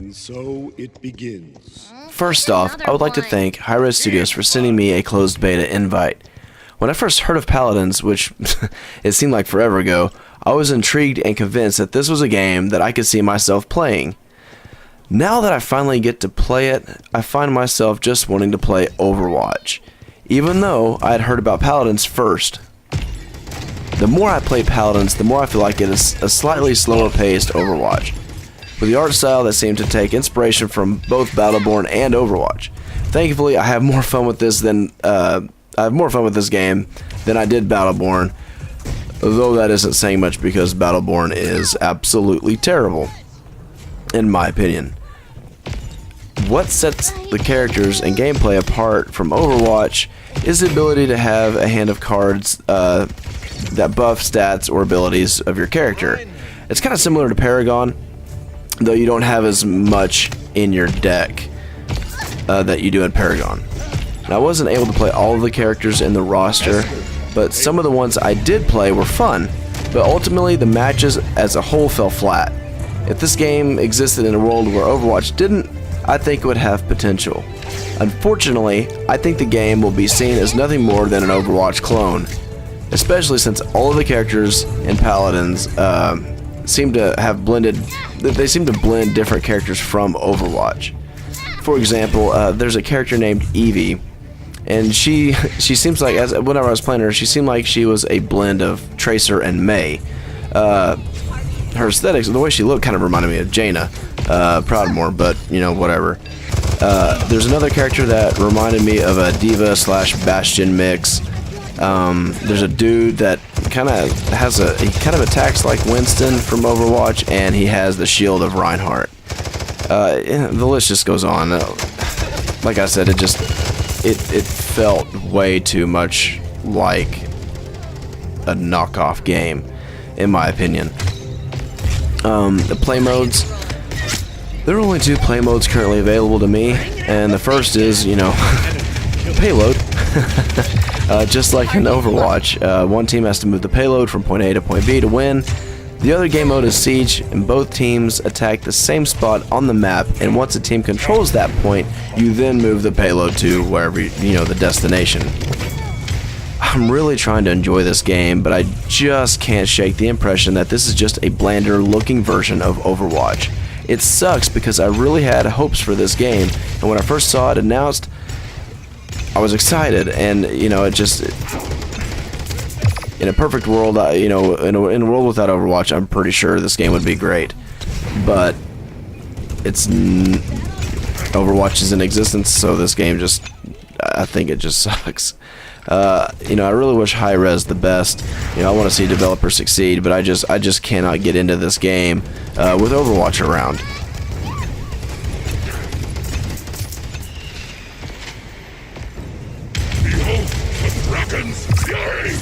And so it begins. First off, I would like to thank Hi-Res Studios for sending me a closed beta invite. When I first heard of Paladins, which it seemed like forever ago, I was intrigued and convinced that this was a game that I could see myself playing. Now that I finally get to play it, I find myself just wanting to play Overwatch, even though I had heard about Paladins first. The more I play Paladins, the more I feel like it is a slightly slower paced Overwatch, with the art style that seemed to take inspiration from both Battleborn and Overwatch. Thankfully, I have more fun with this game than I did Battleborn, though that isn't saying much because Battleborn is absolutely terrible, in my opinion. What sets the characters and gameplay apart from Overwatch is the ability to have a hand of cards that buff stats or abilities of your character. It's kind of similar to Paragon, though you don't have as much in your deck that you do in Paragon. Now, I wasn't able to play all of the characters in the roster, but some of the ones I did play were fun, but ultimately the matches as a whole fell flat. If this game existed in a world where Overwatch didn't, I think it would have potential. Unfortunately, I think the game will be seen as nothing more than an Overwatch clone, especially since all of the characters in Paladins seem to blend different characters from Overwatch. For example, there's a character named Eevee, and she seems like, whenever I was playing her, she seemed like she was a blend of Tracer and Mei. Her aesthetics, the way she looked, kind of reminded me of Jaina Proudmoore, but you know, whatever. There's another character that reminded me of a Diva / Bastion mix. There's a dude that he kind of attacks like Winston from Overwatch, and he has the shield of Reinhardt. The list just goes on. Like I said, it felt way too much like a knockoff game, in my opinion. The play modes. There are only 2 play modes currently available to me, and the first is, you know, payload. Just like in Overwatch, one team has to move the payload from point A to point B to win. The other game mode is Siege, and both teams attack the same spot on the map, and once a team controls that point, you then move the payload to wherever, the destination. I'm really trying to enjoy this game, but I just can't shake the impression that this is just a blander looking version of Overwatch. It sucks because I really had hopes for this game, and when I first saw it announced, I was excited, and in a perfect world, in a world without Overwatch, I'm pretty sure this game would be great. But Overwatch is in existence, so this game I think it just sucks. I really wish Hi-Res the best. I want to see developers succeed, but I just cannot get into this game with Overwatch around. Behold the dragon's fury!